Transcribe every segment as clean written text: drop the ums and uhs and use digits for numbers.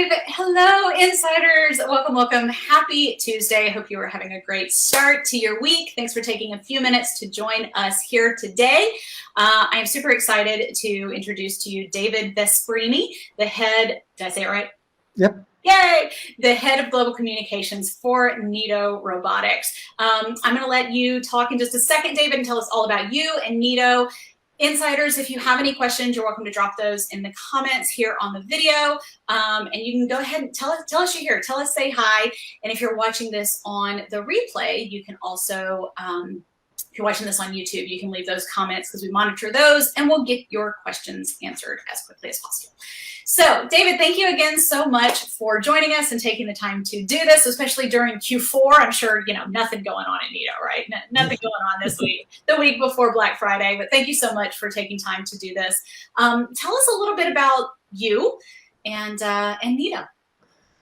live. Hello, insiders. Welcome, welcome. Happy Tuesday. Hope you are having a great start to your week. Thanks for taking a few minutes to join us here today. I am super excited to introduce to you David Vespremi, the head, did I say it right? Yep. Yay! The head of global communications for Neato Robotics. I'm going to let you talk in just a second, David, and tell us all about you and Neato. Insiders, if you have any questions, you're welcome to drop those in the comments here on the video. And you can go ahead and tell us you're here. Tell us, say hi. And if you're watching this on the replay, you can also, if you're watching this on YouTube, you can leave those comments because we monitor those and we'll get your questions answered as quickly as possible. So, David, thank you again so much for joining us and taking the time to do this, especially during Q4. I'm sure, you know, nothing going on in Neato, right? Nothing going on this week, the week before Black Friday. But thank you so much for taking time to do this. Tell us a little bit about you and Neato.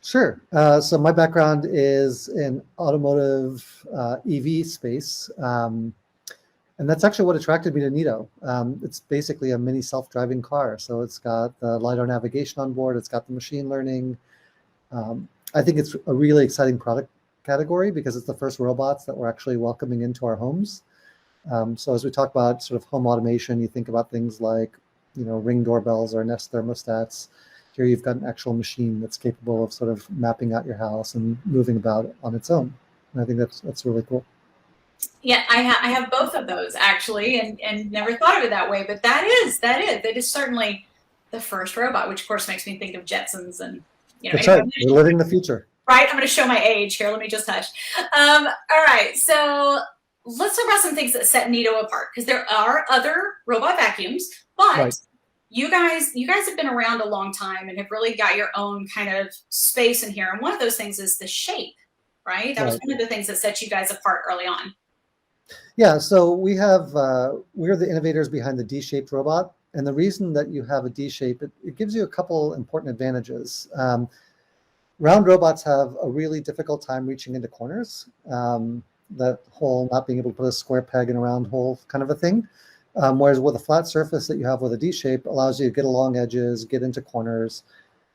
Sure. So my background is in automotive EV space. And that's actually what attracted me to Neato. It's basically a mini self-driving car. So it's got the LiDAR navigation on board. It's got the machine learning. I think it's a really exciting product category because it's the first robots that we're actually welcoming into our homes. So as we talk about sort of home automation, you think about things like, you know, Ring doorbells or Nest thermostats. Here you've got an actual machine that's capable of sort of mapping out your house and moving about on its own. And I think that's really cool. Yeah, I have both of those actually, and never thought of it that way. But that is certainly the first robot, which of course makes me think of Jetsons and, you know. That's right. We're living the future. Right. I'm going to show my age here. Let me just hush. All right. So let's talk about some things that set Neato apart, because there are other robot vacuums, but right. You guys have been around a long time and have really got your own kind of space in here. And one of those things is the shape, right? That was one of the things that set you guys apart early on. Yeah, so we're the innovators behind the D-shaped robot. And the reason that you have a D shape, it gives you a couple important advantages. Round robots have a really difficult time reaching into corners. That whole not being able to put a square peg in a round hole kind of a thing. Whereas with a flat surface that you have with a D shape allows you to get along edges, get into corners.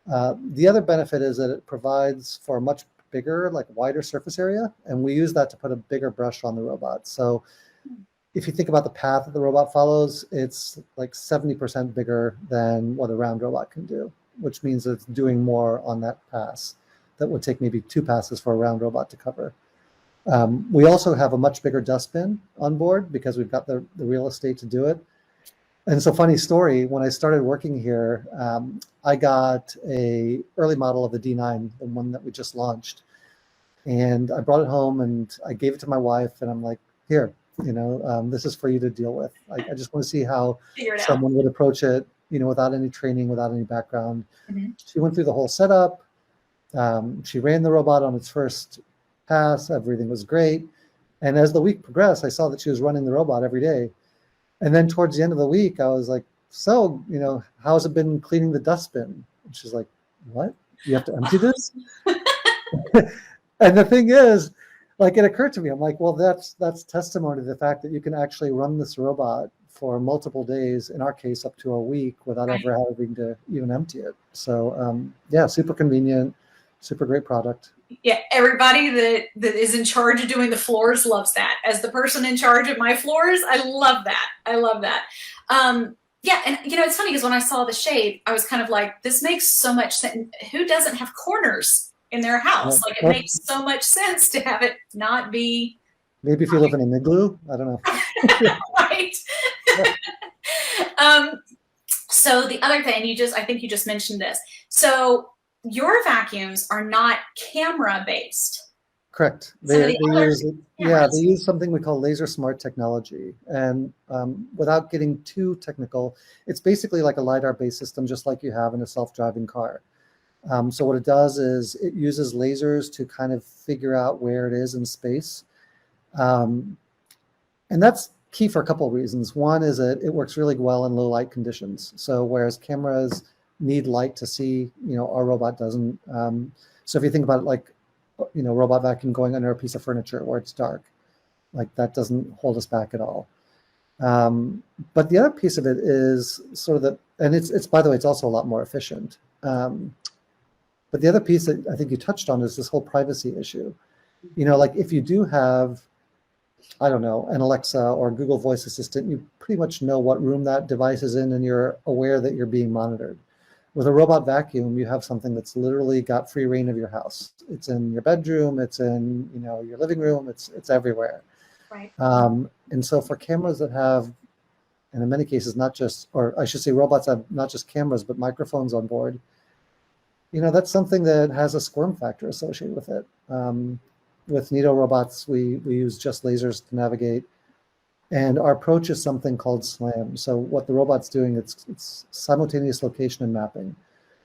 The other benefit is that it provides for a much bigger, like wider surface area, and we use that to put a bigger brush on the robot. So if you think about the path that the robot follows, it's like 70% bigger than what a round robot can do, which means it's doing more on that pass that would take maybe 2 passes for a round robot to cover. We also have a much bigger dustbin on board because we've got the real estate to do it. And it's a funny story. When I started working here, I got a early model of the D9, the one that we just launched. And I brought it home and I gave it to my wife and I'm like, here, you know, this is for you to deal with. I just want to see how someone would approach it, you know, without any training, without any background. Mm-hmm. She went through the whole setup. She ran the robot on its first pass. Everything was great. And as the week progressed, I saw that she was running the robot every day. And then towards the end of the week, I was like, so, you know, how's it been cleaning the dustbin? And she's like, what? You have to empty this? And the thing is, like, it occurred to me, I'm like, well, that's testimony to the fact that you can actually run this robot for multiple days, in our case, up to a week without ever having to even empty it. So, yeah, super convenient, super great product. Yeah, everybody that is in charge of doing the floors loves that. As the person in charge of my floors, I love that. I love that. Yeah, and you know, it's funny because when I saw the shape, I was kind of like, this makes so much sense. Who doesn't have corners in their house? Like, it makes so much sense to have it not be. Maybe if you live in an igloo, I don't know. Right. So the other thing, I think you just mentioned this. So your vacuums are not camera based. Correct. They use something we call laser smart technology. And without getting too technical, it's basically like a LiDAR based system, just like you have in a self-driving car. So what it does is it uses lasers to kind of figure out where it is in space. And that's key for a couple of reasons. One is that it works really well in low light conditions. So whereas cameras need light to see, you know, our robot doesn't. So if you think about it like, you know, robot vacuum going under a piece of furniture where it's dark, like that doesn't hold us back at all. But the other piece of it is sort of and it's by the way, it's also a lot more efficient. But the other piece that I think you touched on is this whole privacy issue. You know, like if you do have, I don't know, an Alexa or Google Voice Assistant, you pretty much know what room that device is in, and you're aware that you're being monitored. With a robot vacuum, you have something that's literally got free reign of your house. It's in your bedroom, it's in, you know, your living room, it's everywhere. Right. And so for cameras that have, and in many cases, not just, or I should say robots have not just cameras, but microphones on board, you know, that's something that has a squirm factor associated with it. With Neato robots, we use just lasers to navigate. And our approach is something called SLAM. So what the robot's doing, it's simultaneous location and mapping.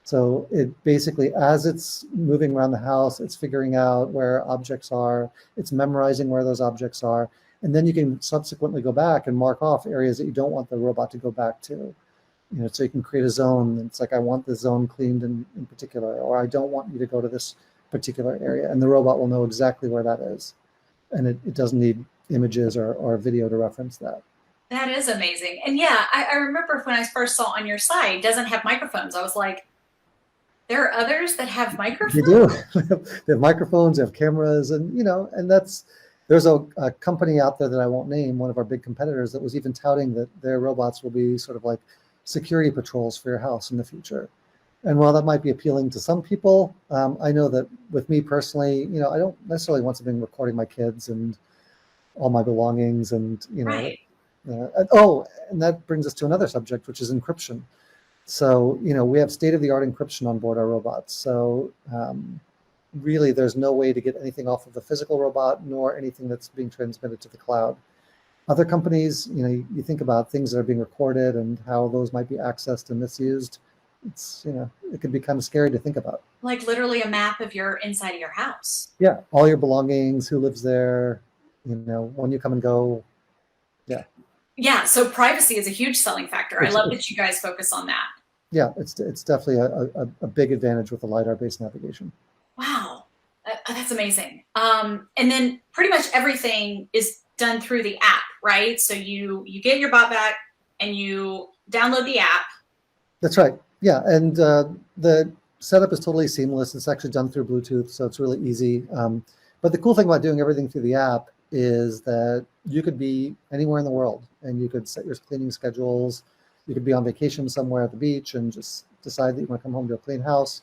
So it basically, as it's moving around the house, it's figuring out where objects are, it's memorizing where those objects are, and then you can subsequently go back and mark off areas that you don't want the robot to go back to. You know, so you can create a zone. It's like, I want this zone cleaned in particular, or I don't want you to go to this particular area, and the robot will know exactly where that is. And it doesn't need images or video to reference that. That is amazing. And yeah, I remember when I first saw on your site, doesn't have microphones. I was like, there are others that have microphones? They do. They have microphones, they have cameras, and, you know, and there's a company out there that I won't name, one of our big competitors, that was even touting that their robots will be sort of like security patrols for your house in the future. And while that might be appealing to some people, I know that with me personally, you know, I don't necessarily want something recording my kids and all my belongings, and, you know, Right. And that brings us to another subject, which is encryption. So, you know, we have state-of-the-art encryption on board our robots. So really, there's no way to get anything off of the physical robot, nor anything that's being transmitted to the cloud. Other companies, you know, you think about things that are being recorded and how those might be accessed and misused. It's, you know, it can be kind of scary to think about. Like literally a map of your inside of your house. Yeah, all your belongings, who lives there, you know, when you come and go. Yeah. Yeah, so privacy is a huge selling factor. I love that you guys focus on that. Yeah, it's definitely a big advantage with the LiDAR-based navigation. Wow, that's amazing. And then pretty much everything is done through the app, right? So you get your bot back and you download the app. That's right. Yeah, and the setup is totally seamless. It's actually done through Bluetooth, so it's really easy. But the cool thing about doing everything through the app is that you could be anywhere in the world, and you could set your cleaning schedules. You could be on vacation somewhere at the beach and just decide that you want to come home to a clean house,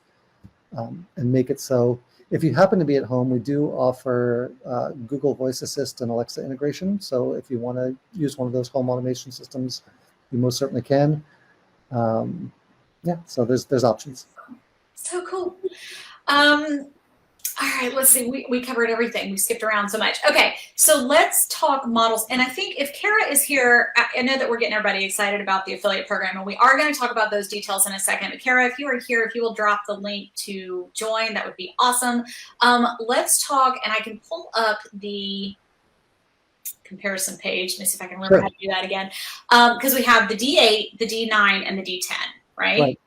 and make it so. If you happen to be at home, we do offer Google Voice Assist and Alexa integration. So if you want to use one of those home automation systems, you most certainly can. Yeah, so there's options. So cool. All right, let's see. We covered everything. We skipped around so much. Okay, so let's talk models. And I think if Cara is here, I know that we're getting everybody excited about the affiliate program, and we are going to talk about those details in a second. But Cara, if you are here, if you will drop the link to join, that would be awesome. Let's talk, and I can pull up the comparison page. Let me see if I can remember how to do that again. Because we have the D8, the D9, and the D10, right?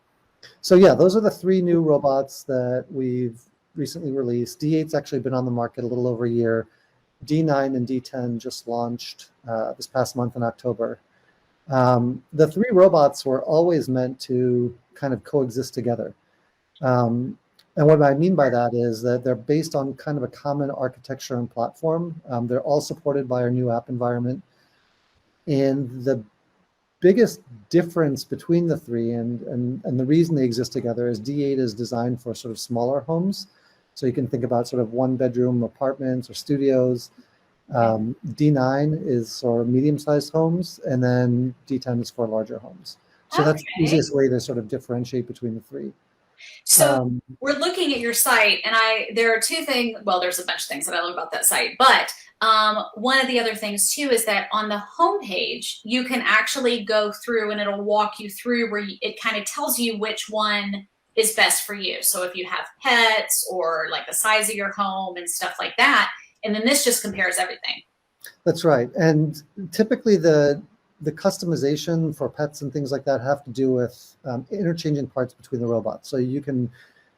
So yeah, those are the three new robots that we've recently released. D8's actually been on the market a little over a year. D9 and D10 just launched this past month in October. The three robots were always meant to kind of coexist together. And what I mean by that is that they're based on kind of a common architecture and platform. They're all supported by our new app environment. And the biggest difference between the three and the reason they exist together is D8 is designed for sort of smaller homes. So you can think about sort of one bedroom apartments or studios. D9 is for medium-sized homes, and then D10 is for larger homes. So that's the easiest way to sort of differentiate between the three. So we're looking at your site, and there are two things. Well, there's a bunch of things that I love about that site, but one of the other things too is that on the homepage, you can actually go through and it'll walk you through where it kind of tells you which one is best for you. So if you have pets or like the size of your home and stuff like that, and then this just compares everything. That's right. And typically the customization for pets and things like that have to do with interchanging parts between the robots. So you can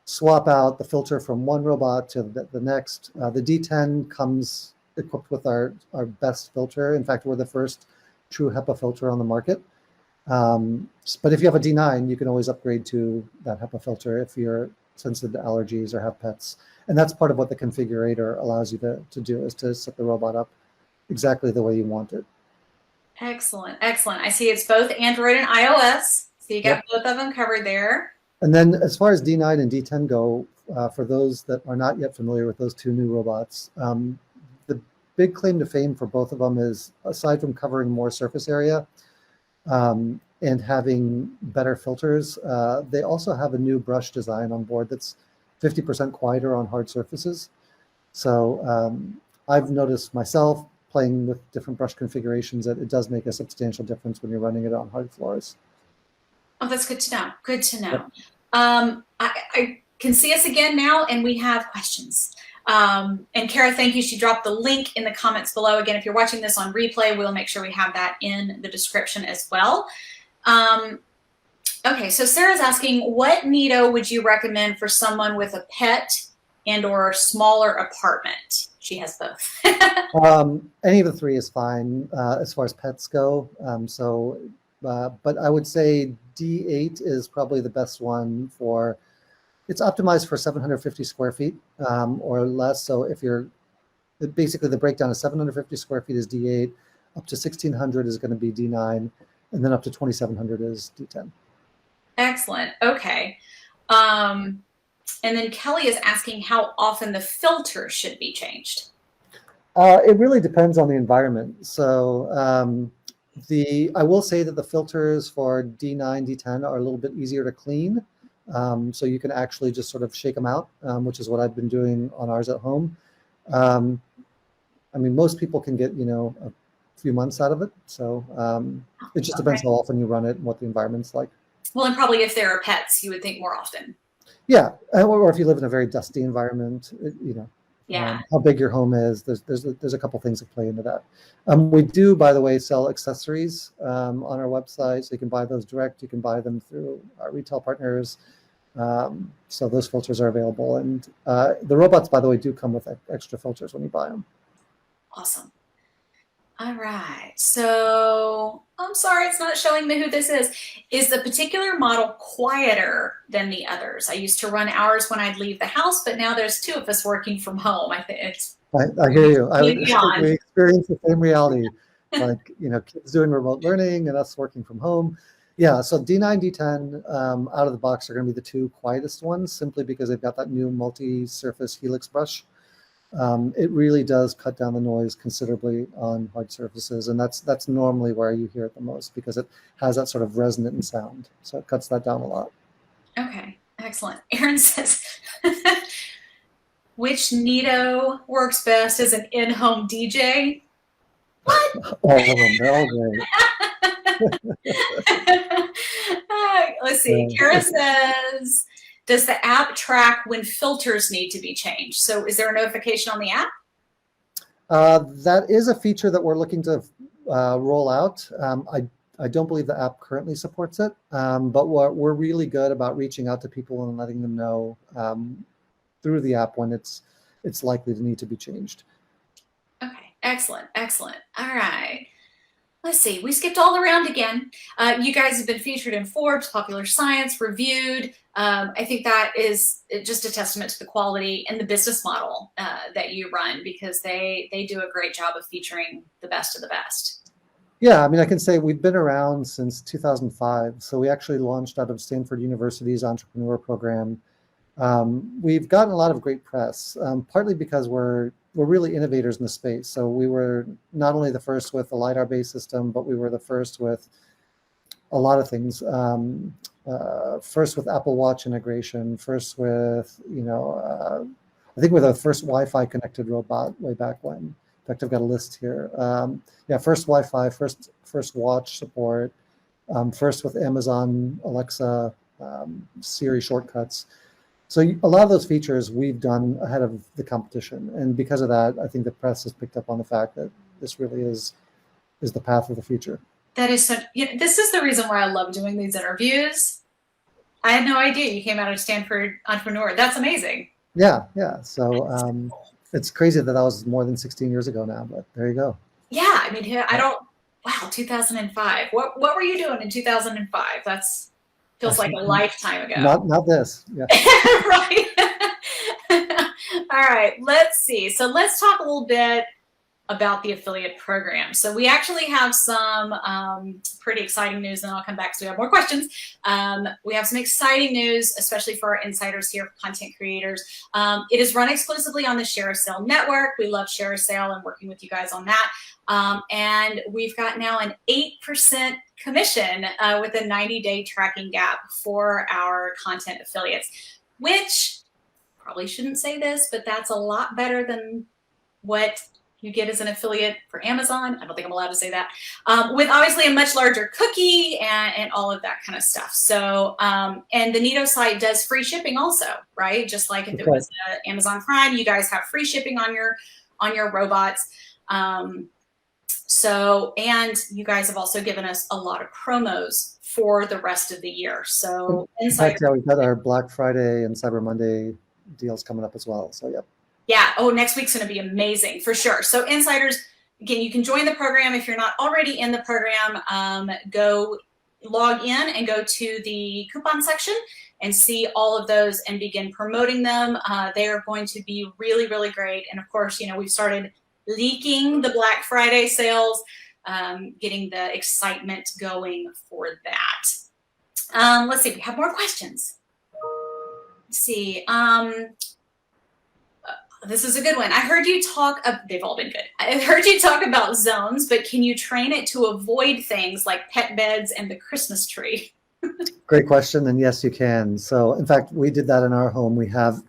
swap out the filter from one robot to the next. The D10 comes equipped with our best filter. In fact, we're the first true HEPA filter on the market. But if you have a D9, you can always upgrade to that HEPA filter if you're sensitive to allergies or have pets. And that's part of what the configurator allows you to do, is to set the robot up exactly the way you want it. Excellent, excellent. I see it's both Android and iOS, so you got both of them covered there. And then as far as D9 and D10 go, for those that are not yet familiar with those two new robots, the big claim to fame for both of them is, aside from covering more surface area and having better filters, they also have a new brush design on board that's 50% quieter on hard surfaces. So I've noticed myself playing with different brush configurations that it does make a substantial difference when you're running it on hard floors. Oh, that's good to know. Good to know. Yep. I can see us again now, and we have questions. And Cara, thank you. She dropped the link in the comments below. Again, if you're watching this on replay, we'll make sure we have that in the description as well. Okay, so Sarah's asking, what Neato would you recommend for someone with a pet and or smaller apartment? She has both. Any of the three is fine as far as pets go. But I would say D8 is probably the best one for, it's optimized for 750 square feet or less. So if you're, basically the breakdown is 750 square feet is D8, up to 1600 is going to be D9, and then up to 2700 is D10. Excellent. Okay. And then Kelly is asking how often the filter should be changed. It really depends on the environment. So I will say that the filters for D9, D10 are a little bit easier to clean. So you can actually just sort of shake them out, which is what I've been doing on ours at home. I mean, most people can get, a few months out of it. So it just depends how often you run it and what the environment's like. Well, and probably if there are pets, you would think more often. Yeah, or if you live in a very dusty environment, how big your home is. There's a couple things that play into that. We do, by the way, sell accessories on our website, so you can buy those direct. You can buy them through our retail partners. So those filters are available, and the robots, by the way, do come with extra filters when you buy them. Awesome. All right, so I'm sorry, it's not showing me who this is. Is the particular model quieter than the others? I used to run ours when I'd leave the house, but now there's two of us working from home. I think it's. I hear you. We experience the same reality, like kids doing remote learning and us working from home. Yeah, so D9, D10 out of the box are going to be the two quietest ones, simply because they've got that new multi-surface helix brush. It really does cut down the noise considerably on hard surfaces, and that's normally where you hear it the most, because it has that sort of resonant sound. So it cuts that down a lot. Okay, excellent. Aaron says, which Neato works best as an in-home DJ? What? All of them. They're all great. Let's see. Cara says, does the app track when filters need to be changed? So is there a notification on the app? That is a feature that we're looking to roll out. I don't believe the app currently supports it, but we're really good about reaching out to people and letting them know through the app when it's likely to need to be changed. Okay, excellent, excellent. All right. Let's see, we skipped all around again. You guys have been featured in Forbes, Popular Science, reviewed. I think that is just a testament to the quality and the business model that you run, because they do a great job of featuring the best of the best. Yeah, I mean, I can say we've been around since 2005. So we actually launched out of Stanford University's entrepreneur program. We've gotten a lot of great press, partly because we're really innovators in the space. So we were not only the first with the LiDAR-based system, but we were the first with a lot of things. First with Apple Watch integration, first with, I think we're the first Wi-Fi connected robot way back when. In fact, I've got a list here. First Wi-Fi, first watch support, first with Amazon Alexa, Siri shortcuts. So a lot of those features we've done ahead of the competition. And because of that, I think the press has picked up on the fact that this really is the path of the future. That is such, this is the reason why I love doing these interviews. I had no idea you came out of Stanford Entrepreneur. That's amazing. Yeah. So it's crazy that was more than 16 years ago now, but there you go. Yeah, I mean, wow, 2005. What were you doing in 2005? That's Feels like a lifetime ago. Not this. Yeah. Right. All right, let's see. So let's talk a little bit about the affiliate program. So we actually have some pretty exciting news, and I'll come back because we have more questions. We have some exciting news, especially for our insiders here, content creators. It is run exclusively on the ShareASale network. We love ShareASale and working with you guys on that. And we've got now an 8% commission with a 90-day tracking gap for our content affiliates, which probably shouldn't say this, but that's a lot better than what you get as an affiliate for Amazon. I don't think I'm allowed to say that. With obviously a much larger cookie and all of that kind of stuff. So, and the Neato site does free shipping also, right? Just like if it was Amazon Prime, you guys have free shipping on your robots. So, and you guys have also given us a lot of promos for the rest of the year. So, in fact, yeah, we've got our Black Friday and Cyber Monday deals coming up as well. So, yep. Yeah. Oh, next week's going to be amazing for sure. So insiders, again, you can join the program. If you're not already in the program, go log in and go to the coupon section and see all of those and begin promoting them. They are going to be really, really great. And of course, we've started leaking the Black Friday sales, getting the excitement going for that. Let's see, we have more questions. Let's see. This is a good one. I heard you talk, they've all been good. I heard you talk about zones, but can you train it to avoid things like pet beds and the Christmas tree? Great question. And yes, you can. So in fact, we did that in our home. We have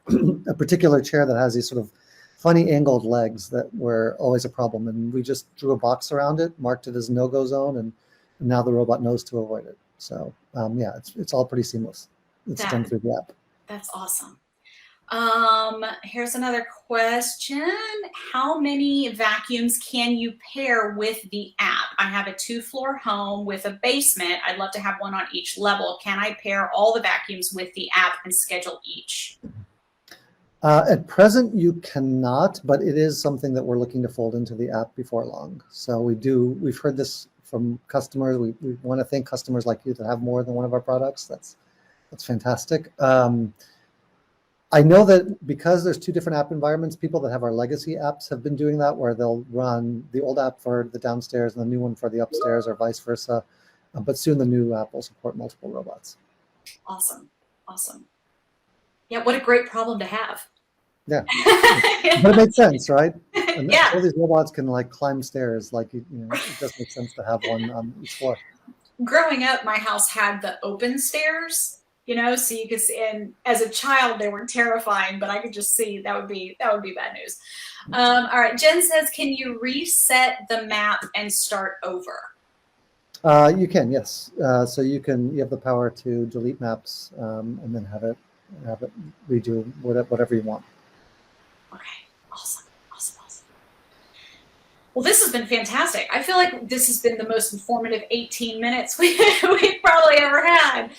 a particular chair that has these sort of funny angled legs that were always a problem. And we just drew a box around it, marked it as no-go zone, and now the robot knows to avoid it. So yeah, it's all pretty seamless. It's done through the app. That's awesome. Here's another question. How many vacuums can you pair with the app? I have a 2-floor home with a basement. I'd love to have one on each level. Can I pair all the vacuums with the app and schedule each? At present, you cannot, but it is something that we're looking to fold into the app before long. So we've heard this from customers. We want to thank customers like you that have more than one of our products. That's fantastic. I know that because there's 2 different app environments, people that have our legacy apps have been doing that, where they'll run the old app for the downstairs and the new one for the upstairs, or vice versa. But soon the new app will support multiple robots. Awesome. Awesome. Yeah, what a great problem to have. Yeah. But it makes sense, right? And yeah. All these robots can climb stairs. It does make sense to have one on each floor. Growing up, my house had the open stairs. So you could see, and as a child, they were terrifying, but I could just see that would be bad news. All right, Jen says, can you reset the map and start over? You can, yes. So you have the power to delete maps and then have it redo whatever you want. Okay, awesome. Well, this has been fantastic. I feel like this has been the most informative 18 minutes we've probably ever had.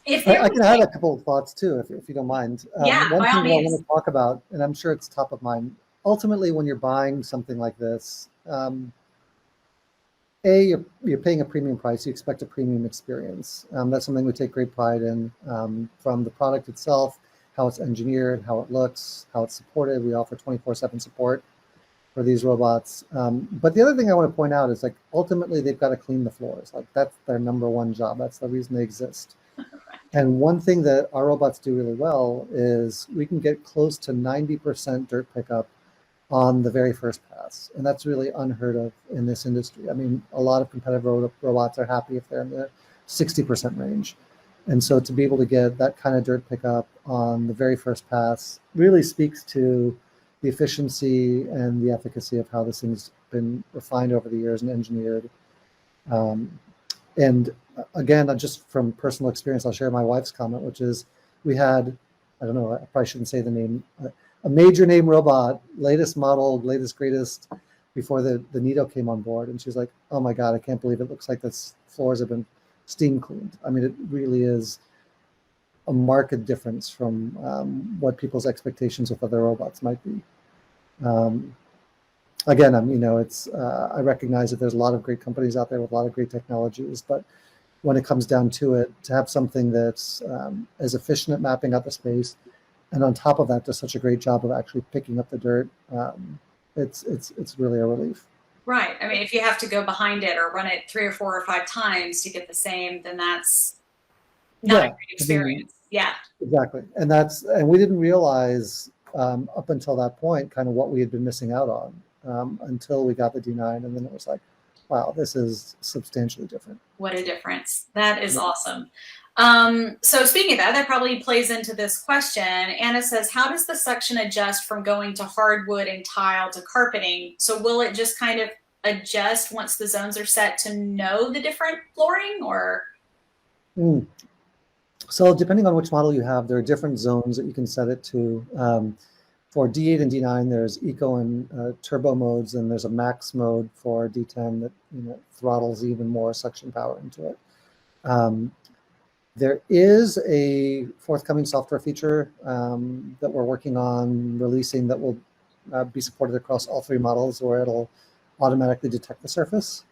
I can add a couple of thoughts too, if you don't mind. Yeah, one by thing all that I means. want to talk about, and I'm sure it's top of mind, ultimately when you're buying something like this, you're paying a premium price. You expect a premium experience. That's something we take great pride in, from the product itself, how it's engineered, how it looks, how it's supported. We offer 24/7 support for these robots. But the other thing I want to point out is ultimately they've got to clean the floors. That's their number one job. That's the reason they exist. And one thing that our robots do really well is we can get close to 90% dirt pickup on the very first pass. And that's really unheard of in this industry. I mean, a lot of competitive robots are happy if they're in the 60% range. And so to be able to get that kind of dirt pickup on the very first pass really speaks to the efficiency and the efficacy of how this thing's been refined over the years and engineered. And again, just from personal experience, I'll share my wife's comment, which is we had, I don't know, I probably shouldn't say the name, a major name robot, latest model, latest, greatest, before the Neato came on board. And she's like, oh my God, I can't believe it looks like the floors have been steam cleaned. I mean, it really is a marked difference from what people's expectations with other robots might be. Again, it's I recognize that there's a lot of great companies out there with a lot of great technologies, but when it comes down to it, to have something that's as efficient at mapping out the space, and on top of that, does such a great job of actually picking up the dirt. It's really a relief. Right. I mean, if you have to go behind it or run it 3 or 4 or 5 times to get the same, then that's not a great experience. Yeah. Exactly. And we didn't realize up until that point kind of what we had been missing out on until we got the D9. And then it was like, wow, this is substantially different. What a difference. That is awesome. So speaking of that, that probably plays into this question. Anna says, how does the suction adjust from going to hardwood and tile to carpeting? So will it just kind of adjust once the zones are set to know the different flooring, or? So depending on which model you have, there are different zones that you can set it to. For D8 and D9, there's eco and turbo modes, and there's a max mode for D10 that throttles even more suction power into it. There is a forthcoming software feature that we're working on releasing that will be supported across all 3 models, where it'll automatically detect the surface,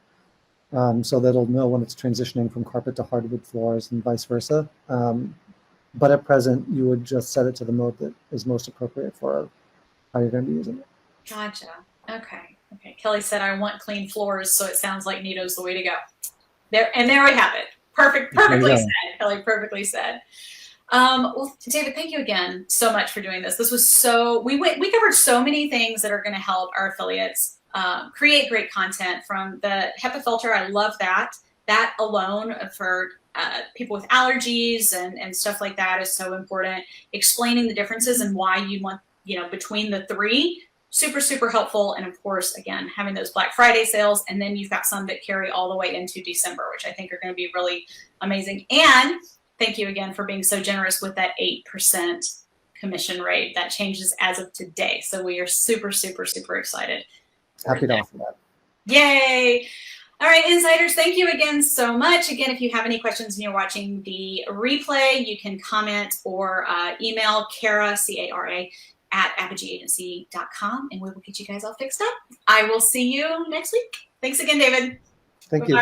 so that it'll know when it's transitioning from carpet to hardwood floors and vice versa. But at present, you would just set it to the mode that is most appropriate for how you're going to be using it. Gotcha. Okay. Kelly said, I want clean floors, so it sounds like Neato's the way to go. There we have it. Perfectly said, Kelly, perfectly said. Well, David, thank you again so much for doing this. This was we covered so many things that are going to help our affiliates create great content. From the HEPA filter, I love that. That alone for people with allergies and stuff like that is so important. Explaining the differences and why you want, between the 3, super helpful. And of course, again, having those Black Friday sales, and then you've got some that carry all the way into December, which I think are going to be really amazing. And thank you again for being so generous with that 8% commission rate. That changes as of today. So we are super excited. Happy to offer that. Yay. All right, insiders, thank you again so much. Again, if you have any questions and you're watching the replay, you can comment or email Cara, C-A-R-A, at apogeeagency.com, and we will get you guys all fixed up. I will see you next week. Thanks again, David. Thank you.